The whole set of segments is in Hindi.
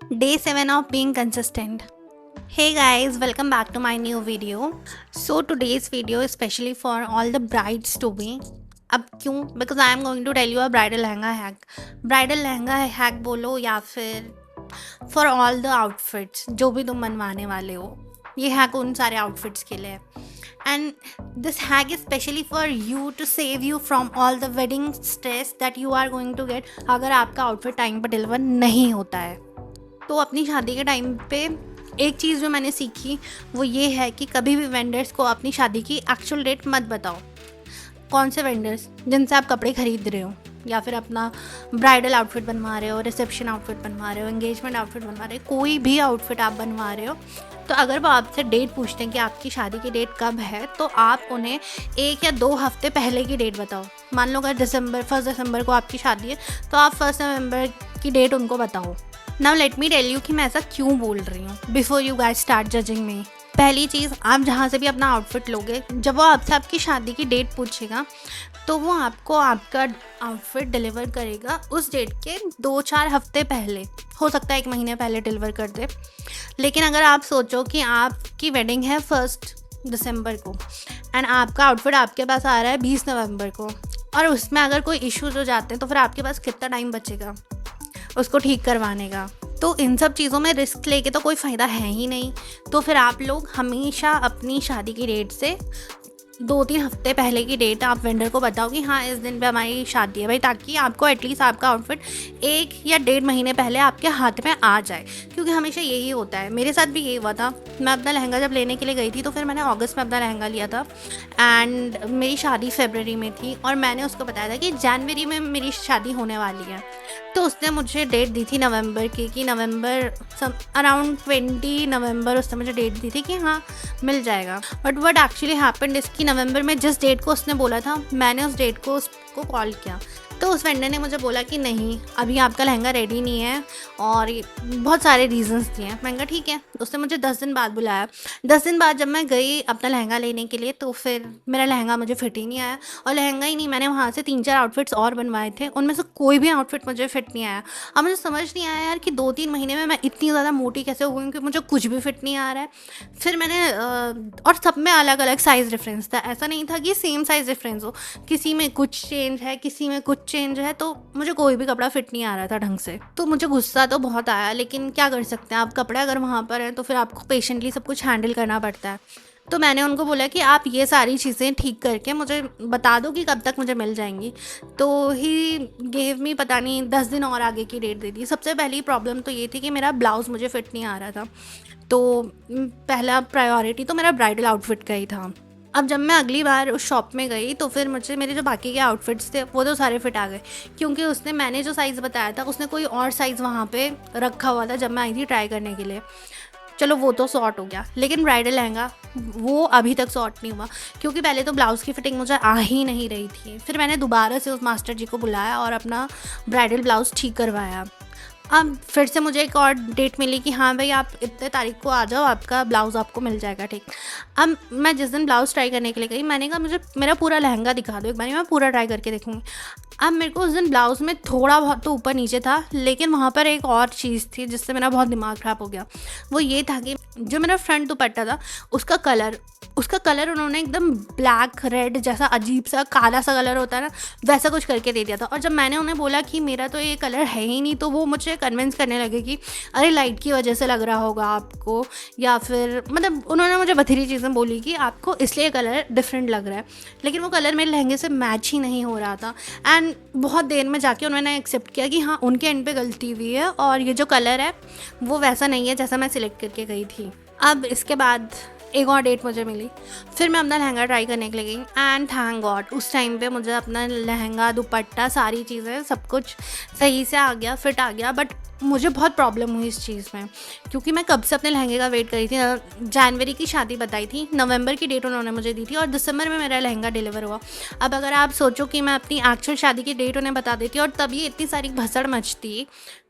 Day 7 of being consistent. Hey guys, welcome back to my new video. So today's video is especially for all the brides to be. अब क्यों? Because I am going to tell you a bridal lehenga hack. Bridal lehenga hack बोलो या फिर for all the outfits जो भी तुम बनवाने वाले हो, ये hack उन सारे outfits के लिए है. And this hack is specially for you to save you from all the wedding stress that you are going to get अगर आपका आउटफिट टाइम पर डिलीवर नहीं होता है. तो अपनी शादी के टाइम पे एक चीज़ जो मैंने सीखी वो ये है कि कभी भी वेंडर्स को अपनी शादी की एक्चुअल डेट मत बताओ. कौन से वेंडर्स जिनसे आप कपड़े खरीद रहे हो या फिर अपना ब्राइडल आउटफिट बनवा रहे हो, रिसेप्शन आउटफिट बनवा रहे हो, एंगेजमेंट आउटफिट बनवा रहे हो, कोई भी आउटफिट आप बनवा रहे हो, तो अगर वो आपसे डेट पूछते हैं कि आपकी शादी की डेट कब है तो आप उन्हें 1 या 2 हफ्ते पहले की डेट बताओ. मान लो अगर 1 दिसंबर को आपकी शादी है तो आप 1 नवंबर की डेट उनको बताओ. Now let me tell you कि मैं ऐसा क्यों बोल रही हूँ before you guys start judging me. पहली चीज़, आप जहाँ से भी अपना आउटफिट लोगे, जब वो आपसे आपकी शादी की डेट पूछेगा तो वो आपको आपका आउटफिट डिलीवर करेगा उस डेट के 2-4 हफ्ते पहले. हो सकता है 1 महीने पहले डिलीवर कर दे. लेकिन अगर आप सोचो कि आपकी वेडिंग है 1 दिसंबर को एंड आपका आउटफिट आपके पास आ रहा है 20 नवंबर को और उसमें अगर कोई इश्यूज हो जाते हैं तो फिर आपके पास कितना टाइम बचेगा उसको ठीक करवाने का. तो इन सब चीज़ों में रिस्क लेके तो कोई फ़ायदा है ही नहीं. तो फिर आप लोग हमेशा अपनी शादी की डेट से 2-3 हफ्ते पहले की डेट आप वेंडर को बताओ कि हाँ इस दिन पे हमारी शादी है भाई, ताकि आपको एटलीस्ट आपका आउटफिट 1 या 1.5 महीने पहले आपके हाथ में आ जाए. क्योंकि हमेशा यही होता है, मेरे साथ भी यही हुआ था. मैं अपना लहंगा जब लेने के लिए गई थी तो फिर मैंने अगस्त में अपना लहंगा लिया था एंड मेरी शादी फरवरी में थी और मैंने उसको बताया था कि जनवरी में मेरी शादी होने वाली है. तो उसने मुझे डेट दी थी नवंबर की, कि नवंबर अराउंड 20 नवंबर उसने मुझे डेट दी थी कि हाँ मिल जाएगा. बट व्हाट एक्चुअली हैपेंड इसकी नवंबर में जिस डेट को उसने बोला था मैंने उस डेट को उसको कॉल किया तो उस वेंडर ने मुझे बोला कि नहीं अभी आपका लहंगा रेडी नहीं है और बहुत सारे रीजंस दिए हैं. मैंने कहा ठीक है. उसने मुझे 10 दिन बाद बुलाया. 10 दिन बाद जब मैं गई अपना लहंगा लेने के लिए तो फिर मेरा लहंगा मुझे फिट ही नहीं आया. और लहंगा ही नहीं, मैंने वहाँ से 3-4 आउटफिट्स और बनवाए थे, उनमें से कोई भी आउटफिट मुझे फिट नहीं आया. अब मुझे समझ नहीं आया यार कि 2-3 महीने में मैं इतनी ज़्यादा मोटी कैसे हो गई कि मुझे कुछ भी फिट नहीं आ रहा है. फिर मैंने और सब में अलग अलग साइज़ डिफरेंस था. ऐसा नहीं था कि सेम साइज़ डिफरेंस हो, किसी में कुछ चेंज है किसी में कुछ चेंज है. तो मुझे कोई भी कपड़ा फिट नहीं आ रहा था ढंग से. तो मुझे गुस्सा तो बहुत आया, लेकिन क्या कर सकते हैं, आप कपड़े अगर वहाँ पर हैं तो फिर आपको पेशेंटली सब कुछ हैंडल करना पड़ता है. तो मैंने उनको बोला कि आप ये सारी चीज़ें ठीक करके मुझे बता दो कि कब तक मुझे मिल जाएंगी. तो ही गेव मी पता नहीं 10 दिन और आगे की डेट दे दी. सबसे पहली प्रॉब्लम तो ये थी कि मेरा ब्लाउज़ मुझे फिट नहीं आ रहा था. तो पहला प्रायोरिटी तो मेरा ब्राइडल आउटफिट का ही था. अब जब मैं अगली बार उस शॉप में गई तो फिर मुझे मेरे जो बाकी के आउटफिट्स थे वो तो सारे फिट आ गए, क्योंकि उसने मैंने जो साइज़ बताया था उसने कोई और साइज़ वहाँ पे रखा हुआ था जब मैं आई थी ट्राई करने के लिए. चलो वो तो सॉर्ट हो गया, लेकिन ब्राइडल लहंगा वो अभी तक सॉर्ट नहीं हुआ, क्योंकि पहले तो ब्लाउज़ की फ़िटिंग मुझे आ ही नहीं रही थी. फिर मैंने दोबारा से उस मास्टर जी को बुलाया और अपना ब्राइडल ब्लाउज़ ठीक करवाया. अब फिर से मुझे एक और डेट मिली कि हाँ भाई आप इतने तारीख को आ जाओ, आपका ब्लाउज़ आपको मिल जाएगा ठीक. अब मैं जिस दिन ब्लाउज़ ट्राई करने के लिए गई मैंने कहा मुझे मेरा पूरा लहंगा दिखा दो एक बार, मैं पूरा ट्राई करके देखूँगी. अब मेरे को उस दिन ब्लाउज़ में थोड़ा बहुत तो ऊपर नीचे था, लेकिन वहाँ पर एक और चीज़ थी जिससे मेरा बहुत दिमाग ख़राब हो गया. वो ये था कि जो मेरा फ्रंट दुपट्टा था उसका कलर उन्होंने एकदम ब्लैक रेड जैसा अजीब सा काला सा कलर होता है ना, वैसा कुछ करके दे दिया था. और जब मैंने उन्हें बोला कि मेरा तो ये कलर है ही नहीं तो वो मुझे कन्विंस करने लगे कि अरे लाइट की वजह से लग रहा होगा आपको, या फिर मतलब उन्होंने मुझे बथेरी चीज़ें बोली कि आपको इसलिए कलर डिफरेंट लग रहा है. लेकिन वो कलर मेरे लहंगे से मैच ही नहीं हो रहा था. एंड बहुत देर में जाके उन्होंने एक्सेप्ट किया कि हाँ उनके एंड पे गलती हुई है और ये जो कलर है वो वैसा नहीं है जैसा मैं सिलेक्ट करके गई थी. अब इसके बाद एक और डेट मुझे मिली, फिर मैं अपना लहंगा ट्राई करने के लिए गई एंड थैंक गॉड उस टाइम पे मुझे अपना लहंगा दुपट्टा सारी चीज़ें सब कुछ सही से आ गया, फिट आ गया. बट मुझे बहुत प्रॉब्लम हुई इस चीज़ में, क्योंकि मैं कब से अपने लहंगे का वेट करी थी. जनवरी की शादी बताई थी, नवंबर की डेट उन्होंने मुझे दी थी और दिसंबर में मेरा लहंगा डिलीवर हुआ. अब अगर आप सोचो कि मैं अपनी एक्चुअल शादी की डेट उन्हें बता देती और तभी इतनी सारी भसड़ मचती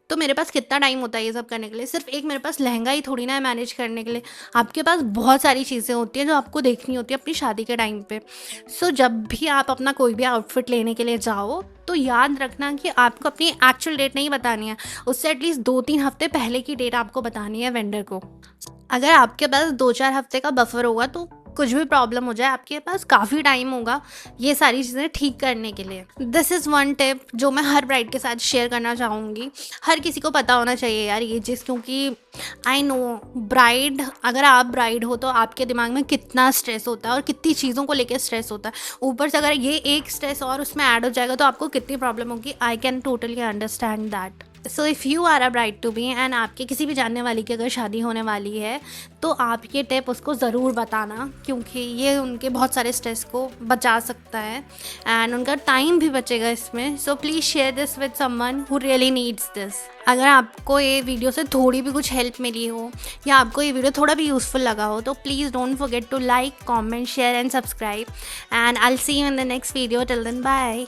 तो मेरे पास कितना टाइम होता है ये सब करने के लिए। सिर्फ एक मेरे पास लहंगा ही थोड़ी ना है मैनेज करने के लिए, आपके पास बहुत सारी चीज़ें होती हैं जो आपको देखनी होती है अपनी शादी के टाइम पे। सो जब भी आप अपना कोई भी आउटफिट लेने के लिए जाओ तो याद रखना कि आपको अपनी एक्चुअल डेट नहीं बतानी है, उससे एटलीस्ट 2-3 हफ्ते पहले की डेट आपको बतानी है वेंडर को। अगर आपके पास 2-4 हफ्ते का बफर होगा तो कुछ भी प्रॉब्लम हो जाए आपके पास काफ़ी टाइम होगा ये सारी चीज़ें ठीक करने के लिए। दिस इज़ वन टिप जो मैं हर ब्राइड के साथ शेयर करना चाहूँगी। हर किसी को पता होना चाहिए यार ये चीज़, क्योंकि आई नो ब्राइड, अगर आप ब्राइड हो तो आपके दिमाग में कितना स्ट्रेस होता है और कितनी चीज़ों को लेकर स्ट्रेस होता है। ऊपर से अगर ये एक स्ट्रेस और उसमें ऐड हो जाएगा तो आपको कितनी प्रॉब्लम होगी। I can totally understand that. So if you are a bride to be and आपके किसी भी जानने वाली की अगर शादी होने वाली है तो आप ये टिप उसको ज़रूर बताना, क्योंकि ये उनके बहुत सारे स्ट्रेस को बचा सकता है एंड उनका टाइम भी बचेगा इसमें। So please share this with someone who really needs this. अगर आपको ये वीडियो से थोड़ी भी कुछ हेल्प मिली हो या आपको ये वीडियो थोड़ा भी यूज़फुल लगा हो तो please don't forget to like, comment, share and subscribe and I will see you in the next video. Till then bye.